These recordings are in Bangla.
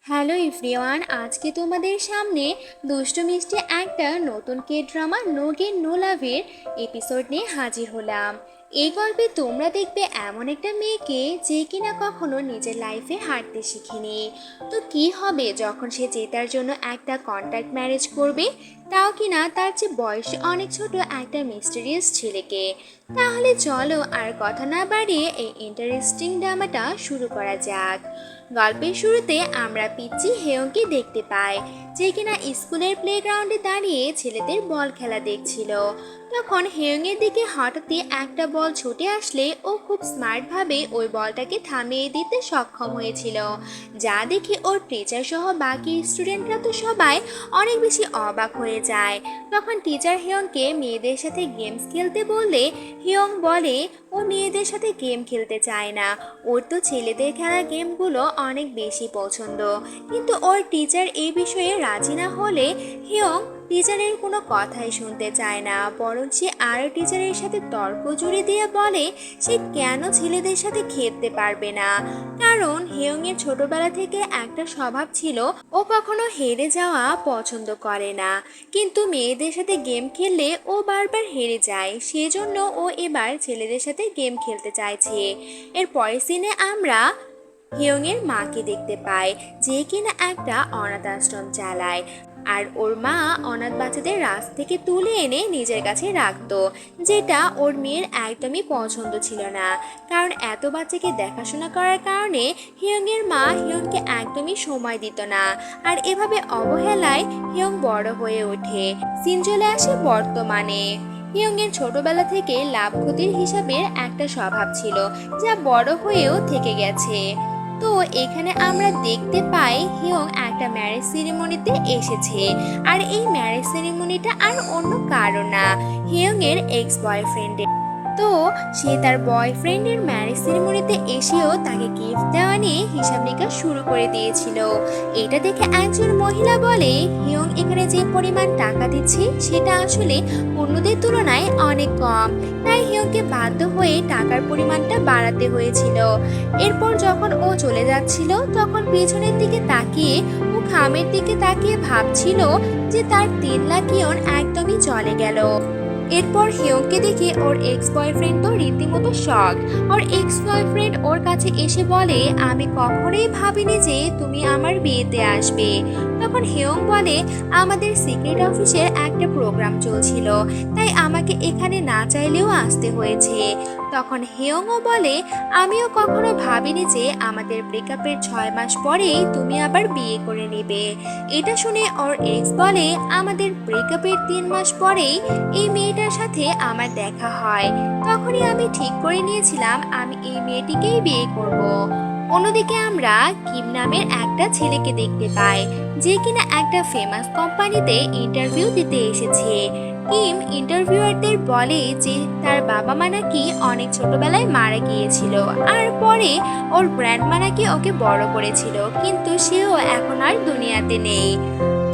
হ্যালো এভরিওয়ান, আজকে তোমাদের সামনে দুষ্টু মিষ্টি একটা নতুন কে ড্রামা নো গেন নো লাভের এপিসোড নিয়ে হাজির হলাম। এই গল্পে তোমরা দেখবে এমন একটা মেয়েকে যে কিনা কখনো নিজের লাইফে হাঁটতে শিখেনি। তো কি হবে যখন সে জেতার জন্য একটা কন্ট্রাক্ট ম্যারেজ করবে, তাও কিনা তার চেয়ে বয়সে অনেক ছোট একটা মিস্টেরিয়াস ছেলেকে। তাহলে চলো আর কথা না বাড়িয়ে এই ইন্টারেস্টিং ড্রামাটা শুরু করা যাক। গল্পের শুরুতে আমরা পিচ্চি হেয়ংকে দেখতে পাই, যে কিনা স্কুলের প্লেগ্রাউন্ডে দাঁড়িয়ে ছেলেদের বল খেলা দেখছিল। তখন হেয়ংয়ের দিকে হঠাৎই একটা বল ছুটে আসলে ও খুব স্মার্টভাবে ওই বলটাকে থামিয়ে দিতে সক্ষম হয়েছিল, যা দেখে ওর টিচার সহ বাকি স্টুডেন্টরা তো সবাই অনেক বেশি অবাক হয়ে যায়। তখন টিচার হেয়ংকে মেয়েদের সাথে গেমস খেলতে বললে হিয়ং বলে ও মেয়েদের সাথে গেম খেলতে চায় না, ওর তো ছেলেদের খেলা গেমগুলো অনেক বেশি পছন্দ। কিন্তু ওর টিচার এই বিষয়ে রাজি না হলে হিয়ং টিচারের কোনো কথাই শুনতে চায় না, বরং সে আরও টিচারের সাথে তর্ক জুড়ে দিয়ে বলে সে কেন ছেলেদের সাথে খেলতে পারবে না। কারণ হিয়ংয়ের ছোটবেলা থেকে একটা স্বভাব ছিল, ও কখনো হেরে যাওয়া পছন্দ করে না, কিন্তু মেয়েদের সাথে গেম খেললে ও বারবার হেরে যায়, সেজন্য ও এবার ছেলেদের সাথে গেম খেলতে চাইছে। এর পরের সিনে আমরা হিয়ংয়ের মাকে দেখতে পাই, যে কিনা একটা অনাথ আশ্রম চালায়। আর ওর মা অনাথ বাচ্চাদের রাস্তা থেকে তুলে এনে নিজের কাছে রাখতো, যেটা ওর মেয়ের একদমই পছন্দ ছিল না। কারণ এত বাচ্চাকে দেখাশোনা করার কারণে হিয়ংয়ের মা হিয়ংকে একদমই সময় দিত না। আর এভাবে অবহেলায় হিয়ং বড় হয়ে ওঠে। সিন চলে আসে বর্তমানে। হিয়ংয়ের ছোটবেলা থেকে লাভ ক্ষতির হিসাবের একটা স্বভাব ছিল, যা বড় হয়েও থেকে গেছে। তো এখানে আমরা দেখতে পাই হিয়ং একটা ম্যারেজ সেরিমনিতে এসেছে। আর এই ম্যারেজ সেরিমনিটা আর অন্য কারো না, হিয়ং এর এক্স বয়ফ্রেন্ডের। তো সে তার বয়ফ্রেন্ডের ম্যারেজ সেরিমনিতে এসেও তাকে গিফট দেওয়া নিয়ে হিসাব নিকাশ শুরু করে দিয়েছিল। এটা দেখে একজন মহিলা বলে হিয়ং এখানে যে পরিমাণ টাকা দিচ্ছে সেটা আসলে অন্যদের তুলনায় অনেক কম, তাই হিয়ংকে বাধ্য হয়ে টাকার পরিমাণটা বাড়াতে হয়েছিল। এরপর যখন ও চলে যাচ্ছিল তখন পেছনের দিকে তাকিয়ে ও খামের দিকে তাকিয়ে ভাবছিল যে তার 3 লাখ ইয়ন একদমই চলে গেল। এরপর হিয়ংকে দেখে ওর এক্স বয়ফ্রেন্ড তো রীতিমতো শক। ওর এক্স বয়ফ্রেন্ড ওর কাছে এসে বলে আমি কখনোই ভাবিনি যে তুমি আমার বিয়েতে আসবে। তখন হিয়ং বলে আমাদের সিক্রেট অফিসের একটা প্রোগ্রাম চলছিল, তাই আমাকে এখানে না চাইলেও আসতে হয়েছে। তখন হিয়ংও বলে আমিও কখনো ভাবিনি যে আমাদের ব্রেকআপের 6 মাস পরেই তুমি আবার বিয়ে করে নেবে। এটা শুনে ওর এক্স বলে আমাদের ব্রেকআপের 3 মাস পরেই এই মেয়েটার সাথে আমার দেখা হয়, তখনই আমি ঠিক করে নিয়েছিলাম আমি এই মেয়েটিকেই বিয়ে করব। অন্যদিকে আমরা কিম নামের একটা ছেলেকে দেখতে পাই, যে কিনা একটা ফেমাস কোম্পানিতে ইন্টারভিউ দিতে এসেছে। কিম ইন্টারভিউয়ারদের বলে যে তার বাবা মা নাকি অনেক ছোটবেলায় মারা গিয়েছিল, আর পরে ওর গ্র্যান্ডমা নাকি ওকে বড় করেছিল, কিন্তু সেও এখন আর দুনিয়াতে নেই।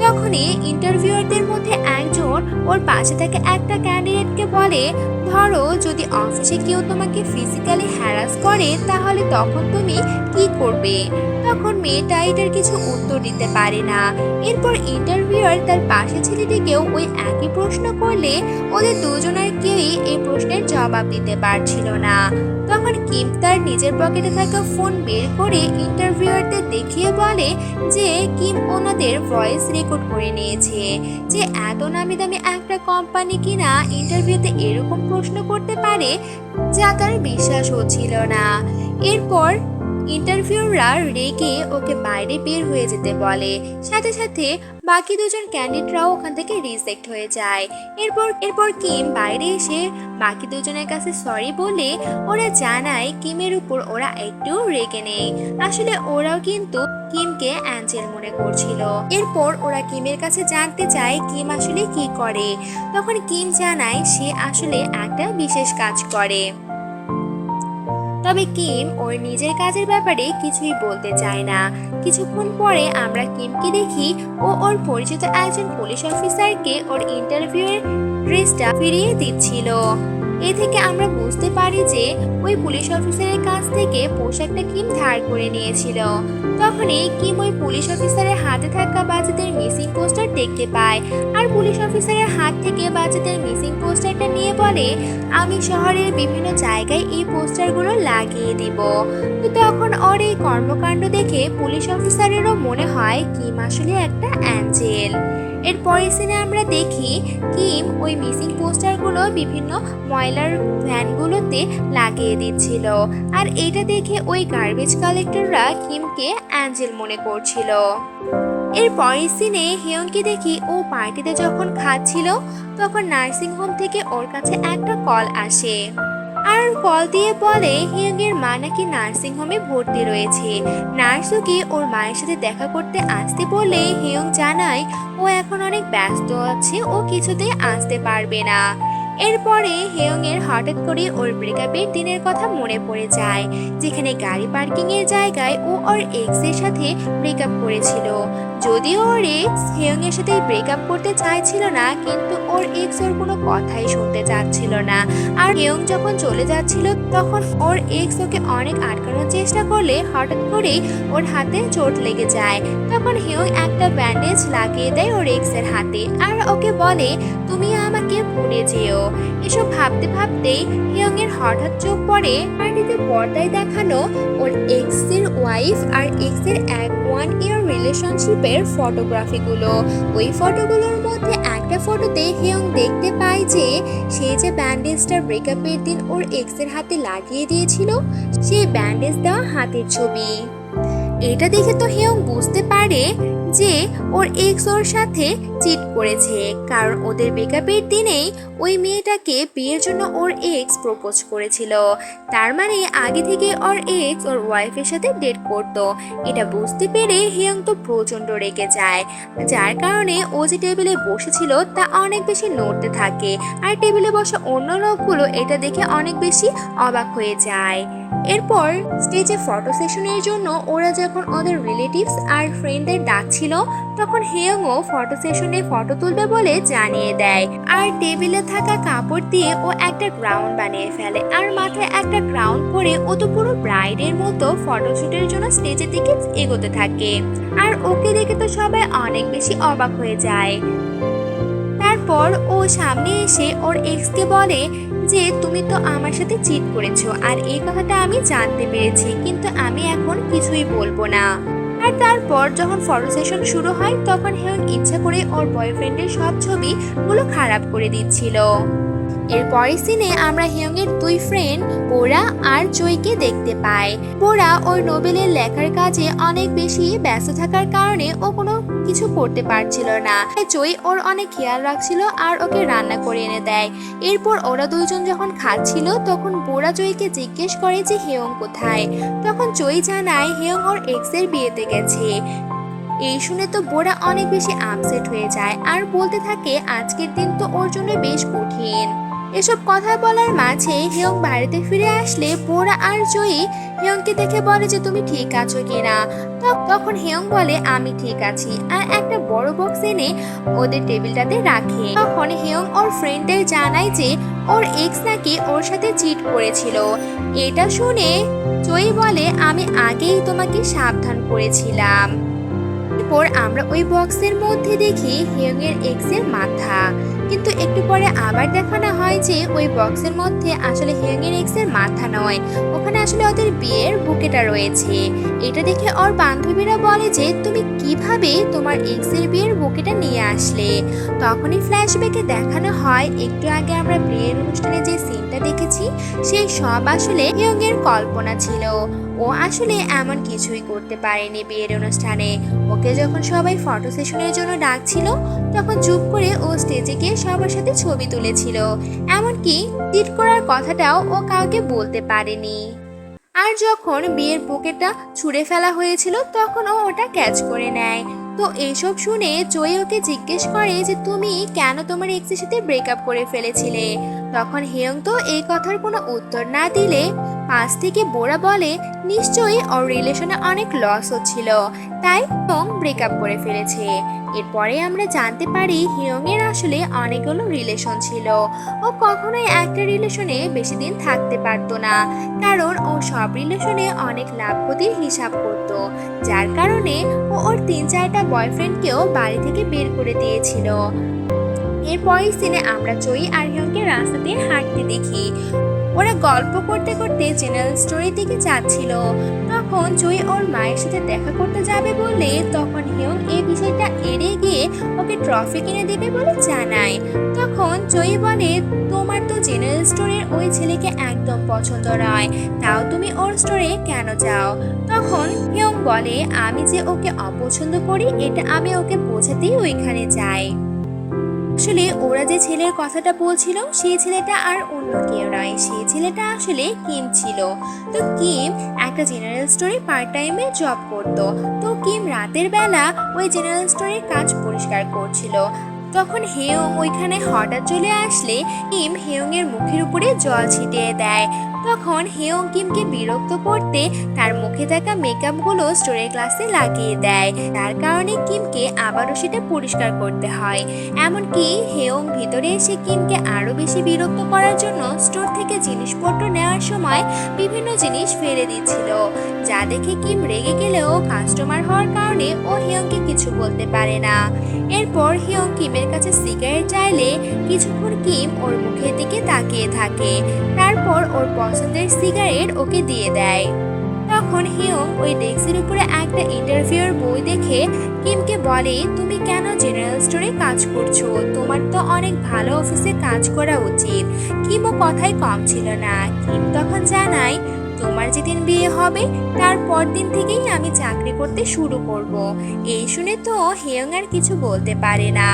তখনই ইন্টারভিউয়ারদের মধ্যে একজন ওর পাশে থাকা একটা ক্যান্ডিডেটকে বলে ধরো যদি অফিসে কেউ তোমাকে ফিজিক্যালি হ্যারাস করে তাহলে তখন তুমি কি করবে। তখন মেয়েটা এটার কিছু উত্তর দিতে পারে না। এরপর ইন্টারভিউয়ার তার পাশে ছেলেটিকেও ওই একই প্রশ্ন করলে ওদের দুজনের কেউই এই প্রশ্নের জবাব দিতে পারছিল না। তখন কিম তার নিজের পকেটে থাকা ফোন বের করে ইন্টারভিউয়ারদের দেখিয়ে বলে যে কিম ওনাদের ভয়েস রেকর্ড করে নিয়েছে, যে এত নামি দামি একটা কোম্পানি কিনা ইন্টারভিউতে এরকম প্রশ্ন করতে পারে, যা তার বিশ্বাস হচ্ছিল না। এরপর ইন্টারভিউরা রেগে ওকে বাইরে বের হয়ে যেতে বলে, সাথে সাথে বাকি দুজন ক্যান্ডিডেটরাও ওখান থেকে রিজেক্ট হয়ে যায়। এরপর কিম বাইরে এসে বাকি দুজনের কাছে সরি বলে ওরা জানায় কিমের উপর ওরা একটু রেগে নেই, আসলে ওরাও কিন্তু কিমকে অ্যাঞ্জেল মনে করছিল। এরপর ওরা কিমের কাছে জানতে চায় কিম আসলে কি করে। তখন কিম জানায় সে আসলে একটা বিশেষ কাজ করে, তবে কিম ওর নিজের কাজের ব্যাপারে কিছুই বলতে চায় না। কিছুক্ষণ পরে আমরা কিমকে দেখি ও ওর পরিচিত একজন পুলিশ অফিসারকে ওর ইন্টারভিউয়ের ড্রেসটা ফিরিয়ে দিচ্ছিল। এ থেকে আমরা বুঝতে পারি যে ওই পুলিশ অফিসারের কাছ থেকে পোশাকটা কিম ধার করে নিয়েছিল। তখনই কিম ওই পুলিশ অফিসারের হাতে থাকা বাচ্চাদের মিসিং পোস্টার দেখতে পায় আর পুলিশ অফিসারের হাত থেকে বাচ্চাদের মিসিং পোস্টারটা নিয়ে বলে, আমি শহরের বিভিন্ন জায়গায় এই পোস্টারগুলো লাগিয়ে দিব। তো তখন ওর এই কর্মকাণ্ড দেখে পুলিশ অফিসারেরও মনে হয় কিম আসলে একটা অ্যাঞ্জেল। এর পরের সিনে আমরা দেখি কিম ওই মিসিং পোস্টারগুলো বিভিন্ন ময়লার ভ্যানগুলোতে লাগিয়ে দিচ্ছিল, আর এটা দেখে ওই গার্বেজ কালেক্টররা কিমকে অ্যাঞ্জেল মনে করছিল। এর পরের সিনে হিয়ংকে দেখি ও পার্টিতে যখন খাচ্ছিল তখন নার্সিং হোম থেকে ওর কাছে একটা কল আসে আর কল দিয়ে বলে হিয়ংয়ের মা নাকি নার্সিং হোমে ভর্তি রয়েছে। নার্স ওকে ওর মায়ের সাথে দেখা করতে আসতে বললে হিয়ং জানায় ও এখন অনেক ব্যস্ত আছে, ও কিছুতেই আসতে পারবে না। এরপরে হেয়ংয়ের হঠাৎ করে ওর ব্রেকআপের দিনের কথা মনে পড়ে যায়, যেখানে গাড়ি পার্কিং এর জায়গায় ও ওর এক্স এর সাথে ব্রেকআপ করেছিল। যদিও ওর এক্স হেয়ংয়ের সাথে ব্রেকআপ করতে চাইছিল না, কিন্তু ওর এক্স ওর কোনো কথাই শুনতে চাচ্ছিল না। আর হেয়ং যখন চলে যাচ্ছিল তখন ওর এক্স ওকে অনেক আটকানোর চেষ্টা করলে হঠাৎ করেই ওর হাতে চোট লেগে যায়। তখন হেয়ং একটা ব্যান্ডেজ লাগিয়ে দেয় ওর এক্স এর হাতে আর ওকে বলে, তুমি আমাকে ভুলে যেও। এসব ভাবতে ভাবতেই হিয়ং এর হঠাৎ চোখ পড়ে পার্টিতে পর্দায় দেখানো ওর এক্স এর ওয়াইফ আর এক্স এর 1 ইয়ার রিলেশনশিপের ফটোগ্রাফিগুলো। ওই ফটোগুলোর মধ্যে একটা ফটোতে হিয়ং দেখতে পায় যে সে যে ব্যান্ডেজটা ব্রেকআপের দিন ওর এক্স এর হাতে লাগিয়ে দিয়েছিল সেই ব্যান্ডেজ দেওয়া হাতের ছবি। এটা দেখে তো হিয়ং বুঝতে পারে যে ওর এক্স ওর সাথে চিট করেছে, কারণ ওদের ব্রেকআপের দিনেই ওই মেয়েটাকে বিয়ের জন্য ওর এক্স প্রপোজ করেছিল। তার মানে আগে থেকে ওর এক্স ওর ওয়াইফের সাথে ডেট করতো। এটা বুঝতে পেরে হিয়ং তো প্রচণ্ড রেগে যায়, যার কারণে ও যে টেবিলে বসেছিল তা অনেক বেশি নড়তে থাকে আর টেবিলে বসা অন্য লোকগুলো এটা দেখে অনেক বেশি অবাক হয়ে যায়। এরপর স্টেজে ফটো সেশনের জন্য ওরা যখন ওদের রিলেটিভস আর ফ্রেন্ডদের ডাকছিল তখন হেয়ংও ফটো সেশনে ফটো তুলবে বলে জানিয়ে দেয় আর টেবিলে থাকা কাপড় দিয়ে ও একটা গ্রাউন্ড বানিয়ে ফেলে আর মাথায় একটা ক্রাউন পরে ও তো পুরো ব্রাইডের মতো ফটোশুটের জন্য স্টেজের দিকে এগোতে থাকে। আর ওকে দেখে তো সবাই অনেক বেশি অবাক হয়ে যায়। তারপর ও সামনে এসে ওর এক্সকে বলে যে তুমি তো আমার সাথে চিট করেছো আর এই কথাটা আমি জানতে পেরেছি, কিন্তু আমি এখন কিছুই বলবো না। আর তারপর যখন ফটো সেশন শুরু হয় তখন হেয়ং ইচ্ছা করে ওর বয়ফ্রেন্ডের সব ছবিগুলো খারাপ করে দিচ্ছিল। এর পরের সিনে আমরা হিয়ং এর দুই ফ্রেন্ড বোরা আর জয়কে দেখতে পাই। বোরা ওর নোবেলের লেখার কাজে অনেক বেশি ব্যস্ত থাকার কারণে ও কোনো কিছু করতে পারছিল না। জয় ওর অনেক খেয়াল রাখছিল আর ওকে রান্না করে এনে দেয়। এরপর ওরা দুইজন যখন খাচ্ছিল তখন বোরা জয়কে জিজ্ঞেস করে যে হেয়ং কোথায়। তখন জয় জানায় হেয়ং ওর এক্স এর বিয়েতে গেছে। এই শুনে তো বোরা অনেক বেশি আপসেট হয়ে যায় আর বলতে থাকে আজকের দিন তো ওর জন্য বেশ কঠিন। এসব কথা বলার মাঝে হিয়ং বাড়িতে ফিরে আসলে বোরা আর জয়ী হিয়ংকে দেখে বলে যে তুমি ঠিক আছো কিনা। তখন হিয়ং বলে আমি ঠিক আছি আর একটা বড় বক্স এনে ওদের টেবিলটাতে রাখে। তখন হিয়ং ওর ফ্রেন্ডদের জানায় যে ওর এক্স নাকি ওর সাথে চিট করেছিল। এটা শুনে জয়ী বলে আমি আগেই তোমাকে সাবধান করেছিলাম। এরপর আমরা ওই বক্সের মধ্যে দেখি হিয়ং এর এক্স এর মাথা, কিন্তু একটু পরে আবার দেখানো হয় যে ওই বক্সের মধ্যে আসলে হিয়ং এর এক্স এর মাথা নয়, ওখানে আসলে ওদের বিয়ের বুকেটা রয়েছে। এটা দেখে ওর বান্ধবীরা বলে যে তুমি কিভাবে তোমার এক্স এর বিয়ের বুকেটা নিয়ে আসলে। তখনই ফ্ল্যাশব্যাকে দেখানো হয় একটু আগে আমরা বিয়ের অনুষ্ঠানে যে সিনটা দেখেছি সেই সব আসলে হিয়ং এর কল্পনা ছিল। ও আসলে এমন কিছুই করতে পারেনি বিয়ের অনুষ্ঠানে। ওকে যখন সবাই ফটো সেশনের জন্য ডাকছিল তখন চুপ করে ও স্টেজে গিয়ে সবার সাথে ছবি তুলেছিল, এমনকি চিট করার কথাটাও ও কাউকে বলতে পারেনি। আর যখন বিয়ের বুকেটটা ছুঁড়ে ফেলা হয়েছিল তখন ও ওটা ক্যাচ করে নেয়। তো এইসব শুনে জয়ী ওকে জিজ্ঞেস করে যে তুমি কেন তোমার এক্সের সাথে ব্রেকআপ করে ফেলেছিলে। তখন হিয়ং তো এই কথার কোনো উত্তর না দিলে পাশ থেকে বোরা বলে নিশ্চয়ই ওর রিলেশনে অনেক লস হচ্ছিল, তাই হিয়ং ব্রেকআপ করে ফেলেছে। এরপরে আমরা জানতে পারি হিয়ং এর আসলে অনেকগুলো রিলেশন ছিল। ও কখনোই একটা রিলেশনে বেশি দিন থাকতে পারতো না, কারণ ও সব রিলেশনে অনেক লাভ ক্ষতির হিসাব করত, যার কারণে ও ওর 3-4টা বয়ফ্রেন্ডকেও বাড়ি থেকে বের করে দিয়েছিল। এরপরের সিনে আমরা চই আর হিয়ংকে রাস্তা দিয়ে হাঁটতে দেখি। ওরা গল্প করতে করতে জেনারেল স্টোরের দিকে যাচ্ছিল। তখন চই ওর মায়ের সাথে দেখা করতে যাবে বললে তখন হিয়ং এই বিষয়টা এড়িয়ে গিয়ে ওকে ট্রফি কিনে দেবে বলে জানায়। তখন চই বলে তোমার তো জেনারেল স্টোরের ওই ছেলেকে একদম পছন্দ নয়, তাও তুমি ওর স্টোরে কেন যাও? তখন হিয়ং বলে আমি যে ওকে অপছন্দ করি এটা আমি ওকে বোঝাতেই ওইখানে যাই। আসলে ওরা যে ছেলের কথাটা বলছিল সেই ছেলেটা আর অন্য কেউ নয়, সেই ছেলেটা আসলে কিম ছিল। তো কিম একটা জেনারেল স্টোরে পার্ট টাইমে জব করতো। তো কিম রাতের বেলা ওই জেনারেল স্টোরের কাজ পরিষ্কার করছিল। তখন হেয়ং ওইখানে হঠাৎ চলে আসলে কিম হেয়ং এর মুখের উপরে জল ছিটিয়ে দেয়। তখন হেয়ং কিমকে বিরক্ত করতে তার মুখে থাকা মেকআপগুলো স্টোরের গ্লাসে লাগিয়ে দেয়, তার কারণে কিমকে আবারও সেটা পরিষ্কার করতে হয়। এমনকি হেয়ং ভিতরে এসে কিমকে আরো বেশি বিরক্ত করার জন্য স্টোর থেকে জিনিসপত্র নেওয়ার সময় বিভিন্ন জিনিস ফেলে দিচ্ছিল, যা দেখে কিম রেগে গেলেও কাস্টমার হওয়ার কারণে ও হিয়ংকে কিছু বলতে পারে না। এরপর হিয়ং কিমের কাছে সিগারেট চাইলে কিছুক্ষণ কিম ওর মুখের দিকে তাকিয়ে থাকে, তারপর ওর পছন্দের সিগারেট ওকে দিয়ে দেয়। তখন হিয়ং ওই ডেস্কের উপরে একটা ইন্টারভিউর বই দেখে কিমকে বলে তুমি কেন জেনারেল স্টোরে কাজ করছো, তোমার তো অনেক ভালো অফিসে কাজ করা উচিত। কিমও কথাই কম ছিল না। কিম তখন জানায় তোমার যেদিন বিয়ে হবে তারপর দিন থেকেই আমি চাকরি করতে শুরু করব। এই শুনে তো হিয়ং আর কিছু বলতে পারে না।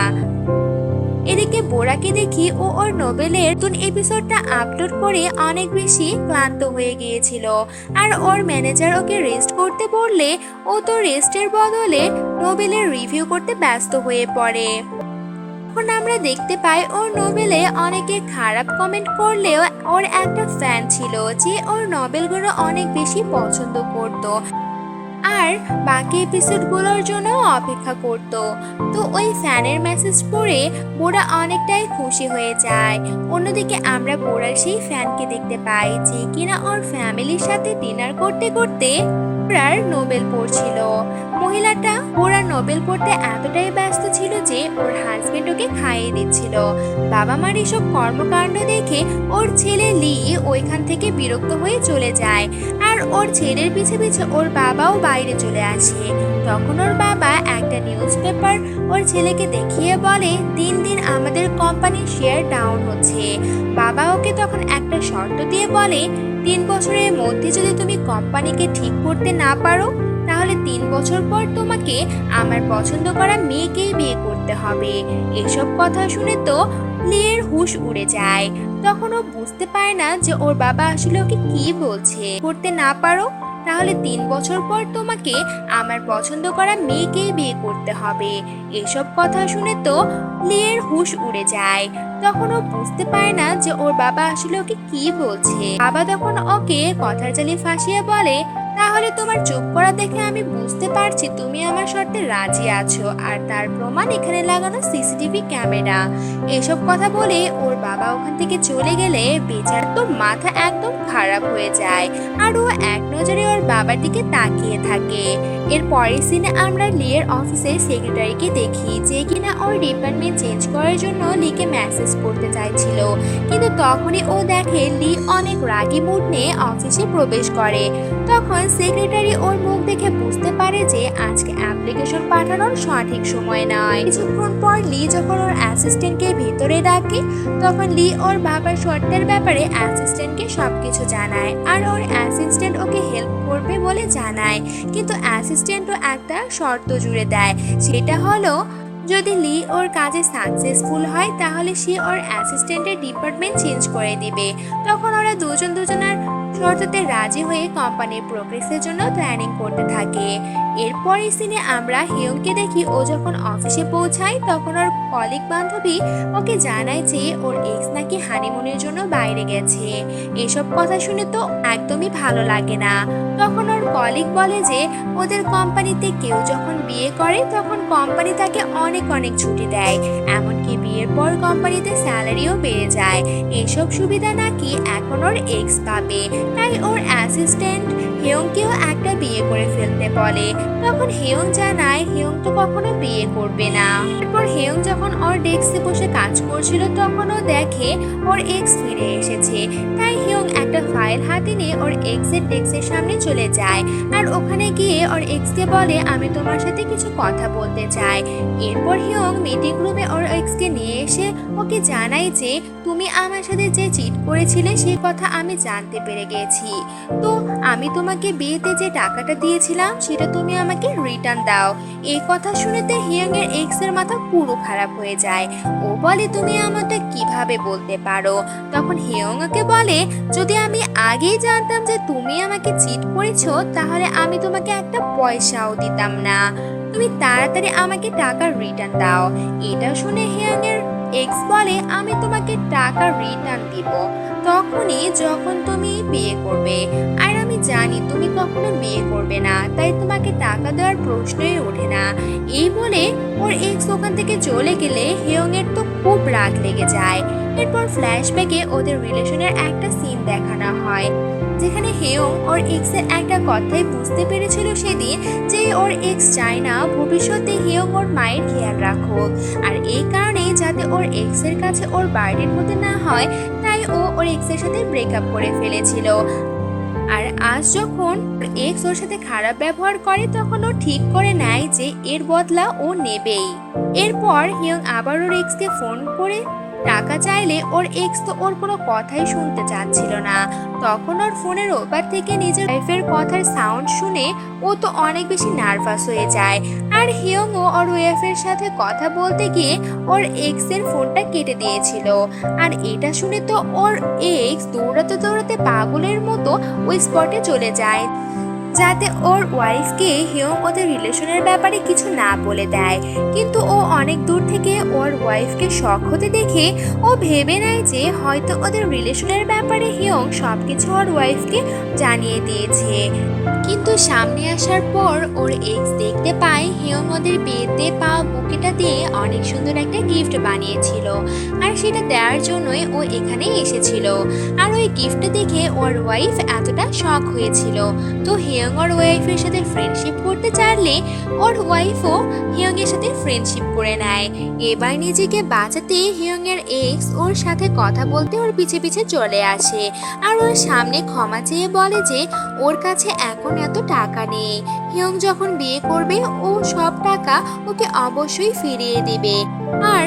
এদিকে বোরাকে দেখি ও ওর নোবেলের নতুন এপিসোডটা আপলোড করে অনেক বেশি ক্লান্ত হয়ে গিয়েছিল, আর ওর ম্যানেজার ওকে রেস্ট করতে বললে ও তো রেস্টের বদলে নোবেলের রিভিউ করতে ব্যস্ত হয়ে পড়ে। এখন আমরা দেখতে পাই ওর নোবেলে অনেকে খারাপ কমেন্ট করলেও ওর একটা ফ্যান ছিল যে ওর নোবেলগুলো অনেক বেশি পছন্দ করত আর বাকি এপিসোডগুলোর জন্য অপেক্ষা করত। তো ওই ফ্যানের মেসেজ পড়ে বোরা অনেকটাই খুশি হয়ে যায়। অন্যদিকে আমরা বোরার সেই ফ্যানকে দেখতে পাই যে কিনা ওর ফ্যামিলির সাথে ডিনার করতে করতে বোরার নোবেল পড়ছিল। মহিলাটা বোরার নোবেল পড়তে এতটাই ব্যস্ত ছিল যে ওর হাজবেন্ড ওকে খাইয়ে দিচ্ছিল। বাবা মার এসব কর্মকাণ্ড দেখে ওর ছেলে লি ওইখান থেকে বিরক্ত হয়ে চলে যায়, আর ওর ছেলের পিছে পিছে ওর বাবাও বাইরে চলে আসে। তখন ওর বাবা একটা নিউজ পেপার ওর ছেলেকে দেখিয়ে বলে দিন দিন আমাদের কোম্পানির শেয়ার ডাউন হচ্ছে। বাবা ওকে তখন একটা শর্ত দিয়ে বলে 3 বছরের মধ্যে যদি তুমি কোম্পানিকে ঠিক করতে না পারো তাহলে 3 বছর পর তোমাকে আমার পছন্দ করা মেয়েকেই বিয়ে করতে হবে। এসব কথা শুনে তো লিয়ের হুঁশ উড়ে যায়। তখন ও বুঝতে পারে না যে ওর বাবা আসলে ওকে কি বলছে, করতে না পারো তাহলে 3 বছর পর তোমাকে আমার পছন্দ করা মেয়েকেই বিয়ে করতে হবে। এসব কথা শুনে তো লিয়ের হুঁশ উড়ে যায়। তখন ও বুঝতে পারে না যে ওর বাবা আসলে ওকে কি বলছে। বাবা তখন ওকে কথার জালে ফাঁসিয়ে বলে তাহলে তোমার চুপ করা দেখে আমি বুঝতে পারছি তুমি আমার শর্তে রাজি আছো, আর তার প্রমাণ এখানে লাগানো সিসিটিভি ক্যামেরা। এসব কথা বলে ওর বাবা ওখান থেকে চলে গেলে বেচার তো মাথা একদম খারাপ হয়ে যায়, আর ও এক নজরে ওর বাবার দিকে তাকিয়ে থাকে। এর পরের সিনে আমরা লিয়ের অফিসের সেক্রেটারিকে দেখি যে কিনা ওর ডিপার্টমেন্ট চেঞ্জ করার জন্য লিকে মেসেজ করতে চাইছিল, কিন্তু তখনই ও দেখে লি অনেক রাগী মুড নিয়ে অফিসে প্রবেশ করে। তখন সেক্রেটারি ওর মুখ দেখে বুঝতে পারে যে আজকে অ্যাপ্লিকেশন পাঠানোর সঠিক সময় নয়। কিছুক্ষণ পর লি যখন ওর অ্যাসিস্ট্যান্টকে ভিতরে ডাকে তখন লি ওর বাবার শর্তের ব্যাপারে অ্যাসিস্ট্যান্টকে সবকিছু জানায়, আর ওর অ্যাসিস্ট্যান্ট ওকে হেল্প করবে বলে জানায়। কিন্তু অ্যাসিস্ট্যান্টও একটা শর্ত জুড়ে দেয়, সেটা হলো যদি লি ওর কাজে সাকসেসফুল হয় তাহলে সে ওর অ্যাসিস্ট্যান্টের ডিপার্টমেন্ট চেঞ্জ করে দিবে। তখন ওরা দুজনার শর্ততে রাজি হয়ে কোম্পানির প্রোগ্রেসের জন্য প্ল্যানিং করতে থাকে। এরপরের সিনে আমরা হিয়ংকে দেখি ও যখন অফিসে পৌঁছায় তখন ওর কলিগ বান্ধবী ওকে জানায় যে ওর এক্স নাকি হানিমুনের জন্য বাইরে গেছে। এসব কথা শুনে তো একদমই ভালো লাগে না। তখন ওর কলিগ বলে যে ওদের কোম্পানিতে কেউ যখন বিয়ে করে তখন কোম্পানি তাকে অনেক অনেক ছুটি দেয়, এমনকি বিয়ের পর কোম্পানিতে স্যালারিও বেড়ে যায়। এসব সুবিধা নাকি এখন ওর এক্স পাবে, তাই ওর অ্যাসিস্ট্যান্ট হেয়ংকেও একটা বিয়ে করে ফেলতে বলে। তখন হেয়ং জানায় হেয়ং তো কখনো বিয়ে করবে না। এরপর হেয়ং যখন ওর ডেস্কে বসে কাজ করছিল তখন ও দেখে ওর এক্স ফিরে এসেছে। তাই হেয়ং একটা ফাইল হাতে নিয়ে ওর এক্সের ডেস্কের সামনে চলে যায় আর ওখানে গিয়ে ওর এক্সকে বলে আমি তোমার সাথে কিছু কথা বলতে চাই। এরপর হিয়ং মিটিং রুমে ওর এক্সকে নিয়ে এসে ওকে জানায় যে তুমি আমার সাথে যে চিট করেছিলে সেই কথা আমি জানতে পেরে গেছি। তো আমি তোমাকে বিয়েতে যে টাকাটা দিয়েছিলাম সেটা তুমি আমাকে রিটার্ন দাও। এই কথা শুনেতে হিয়ং এর এক্স এর মাথা পুরো খারাপ হয়ে যায়। ও বলে তুমি আমাকে কিভাবে বলতে পারো? তখন হিয়ং ওকে বলে যদি আমি আগেই জানতাম যে তুমি আমাকে চিট করেছো তাহলে আমি তোমাকে একটা পয়সাও দিতাম না। তুমি তাড়াতাড়ি আমাকে টাকা রিটার্ন দাও। এটা শুনে হিয়ং এর এক্স বলে আমি তোমাকে টাকা রিটার্ন দিব তখনই যখন তুমি বিয়ে করবে, আর আমি জানি তুমি কখনো বিয়ে করবে না, তাই তোমাকে টাকা দেওয়ার প্রশ্নই ওঠে না। এই বলে ওর এক্স ওখান থেকে চলে গেলে হিয়ং এর তো খুব রাগ লেগে যায়। এরপর ফ্ল্যাশব্যাকে ওদের রিলেশনের একটা সিন দেখানো হয় যেখানে হেয়ং ওর এক্স এর একটা কথাই বুঝতে পেরেছিল সেদিন যে ওর এক্স চায় না ভবিষ্যতে হেয়ং ওর মায়ের খেয়াল রাখুক, আর এই কারণে যাতে ওর এক্স এর কাছে ওর বার্ডেন হতে না হয় তাই ও ওর এক্স এর সাথে ব্রেকআপ করে ফেলেছিল। আর আজ যখন এক্স ওর সাথে খারাপ ব্যবহার করে তখন ও ঠিক করে নেয় যে এর বদলা ও নেবেই। এরপর হিয়ং আবার ওর এক্সকে ফোন করে টাকা চাইলে ওর এক্স তো ওর কোনো কথাই শুনতে চাচ্ছিল না। তখন ওর ফোনের ওপার থেকে নিজের ওয়াইফের কথার সাউন্ড শুনে ও তো অনেক বেশি নার্ভাস হয়ে যায়। আর হিয়ংও ওর ওয়াইফের সাথে কথা বলতে গিয়ে ওর এক্স এর ফোনটা কেটে দিয়েছিল। আর এটা শুনে তো ওর এক্স দৌড়াতে দৌড়াতে পাগলের মতো ওই স্পটে চলে যায় যাতে ওর ওয়াইফকে হিয়ং ওদের রিলেশনের ব্যাপারে কিছু না বলে দেয়। কিন্তু ও অনেক দূর থেকে ওর ওয়াইফকে শক হতে দেখে ও ভেবে নেয় যে হয়তো ওদের রিলেশনের ব্যাপারে হিয়ং সবকিছু ওর ওয়াইফকে জানিয়ে দিয়েছে। কিন্তু সামনে আসার পর ওর এক্স দেখতে পায় হিয়ং ওদের বিয়েতে পাওয়া বুকেটা দিয়ে অনেক সুন্দর একটা গিফট বানিয়েছিল, আর সেটা দেওয়ার জন্যই ও এখানে এসেছিল। আর ওই গিফটটা দেখে ওর ওয়াইফ এতটা শক হয়েছিল। তো হিয়ং ওর ওয়াইফের সাথে ফ্রেন্ডশিপ করতে চাইলে ওর ওয়াইফও হিয়ং এর সাথে ফ্রেন্ডশিপ করে নেয়। এবার নিজেকে বাঁচাতে হিয়ং এর এক্স ওর সাথে কথা বলতে ওর পিছে পিছে চলে আসে আর ওর সামনে ক্ষমা চেয়ে বলে যে ওর কাছে এখন এত টাকা নেই। হিয়ং যখন বিয়ে করবে ও সব টাকা ওকে অবশ্যই ফিরিয়ে দিবে। আর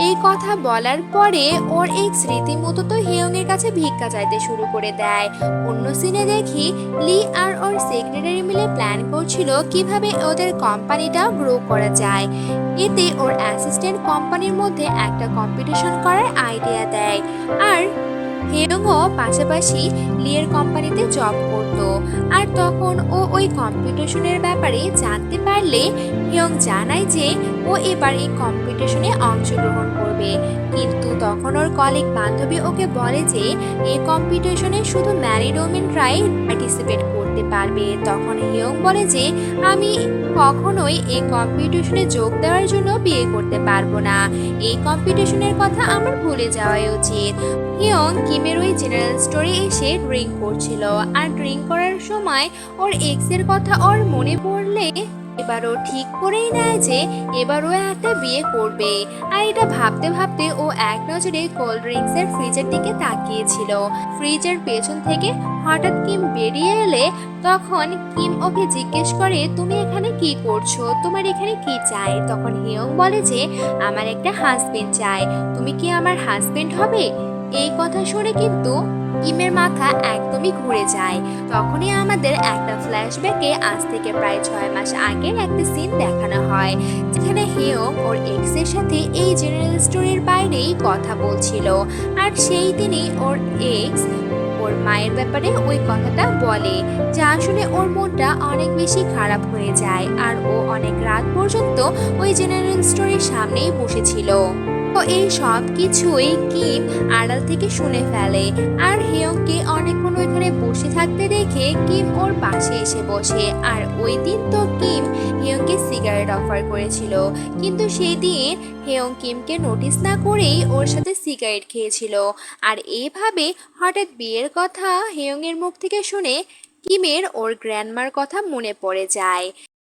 এই কথা বলার পরে ওর এক্স রীতিমতো তো হিয়ং এর কাছে ভিক্ষা চাইতে শুরু করে দেয়। অন্য সিনে দেখি লি আর ওর সেক্রেটারি মিলে প্ল্যান করছিল কিভাবে ওদের কোম্পানিটা গ্রো করা যায়। এতে ওর অ্যাসিস্ট্যান্ট কোম্পানির মধ্যে একটা কম্পিটিশন করার আইডিয়া দেয়। আর হিয়ংও পাশাপাশি লিয়ের কোম্পানিতে জব করতো। আর তখন ও ওই কম্পিটিশনের ব্যাপারে জানতে পারলে হিয়ং জানায় যে ও এবার এই কম্পিটিশনে অংশগ্রহণ করবে। কিন্তু তখন ওর কলিগ বান্ধবী ওকে বলে যে এই কম্পিটিশনে শুধু ম্যারিড ওমেনরাই পার্টিসিপেট করতে পারবে। তখন হিয়ং বলে যে আমি কখনোই এই কম্পিটিশনে যোগ দেওয়ার জন্য বিয়ে করতে পারবো না, এই কম্পিটিশনের কথা আমার ভুলে যাওয়াই উচিত। হিয়ং কিমের ওই জেনারেল স্টোরে এসে ড্রিঙ্ক করছিল, আর ড্রিঙ্ক করার সময় ওর এক্সের কথা ওর মনে পড়লে এবারও ঠিক করেই নেয় যে এবারও একটা বিয়ে করবে। আর এটা ভাবতে ভাবতে ও এক নজরে কোল্ড ড্রিঙ্কস এর ফ্রিজের দিকে তাকিয়েছিল। ফ্রিজের পেছন থেকে হঠাৎ কিম বেরিয়ে এলে তখন কিম ওকে জিজ্ঞেস করে তুমি এখানে কি করছো, তোমার এখানে কি চাই? তখন হিয়ং বলে যে আমার একটা হাজবেন্ড চাই, তুমি কি আমার হাজবেন্ড হবে? এই কথা শুনে কিন্তু কিমের মাথা একদমই ঘুরে যায়। তখনই আমাদের একটা ফ্ল্যাশব্যাকে আজ থেকে প্রায় 6 মাস আগের একটা সিন দেখানো হয় যেখানে হিয়ং ওর এক্স এর সাথে এই জেনারেল স্টোরের বাইরেই কথা বলছিল। আর সেই দিনই ওর এক্স ওর মায়ের ব্যাপারে ওই কথাটা বলে, যা শুনে ওর মনটা অনেক বেশি খারাপ হয়ে যায় আর ও অনেক রাত পর্যন্ত ওই জেনারেল স্টোরের সামনেই বসেছিল। তো এই সব কিছুই কিম আড়াল থেকে শুনে ফেলে আর হেয়ংকে অনেকক্ষণ ওইখানে বসে থাকতে দেখে কিম ওর পাশে এসে বসে। আর ওই দিন তো কিম হেয়ংকে সিগারেট অফার করেছিল, কিন্তু সেই দিন হেয়ং কিমকে নোটিস না করেই ওর সাথে সিগারেট খেয়েছিল। আর এইভাবে হঠাৎ বিয়ের কথা হেয়ং এর মুখ থেকে শুনে কিমের ওর গ্র্যান্ডমার কথা মনে পড়ে যায়।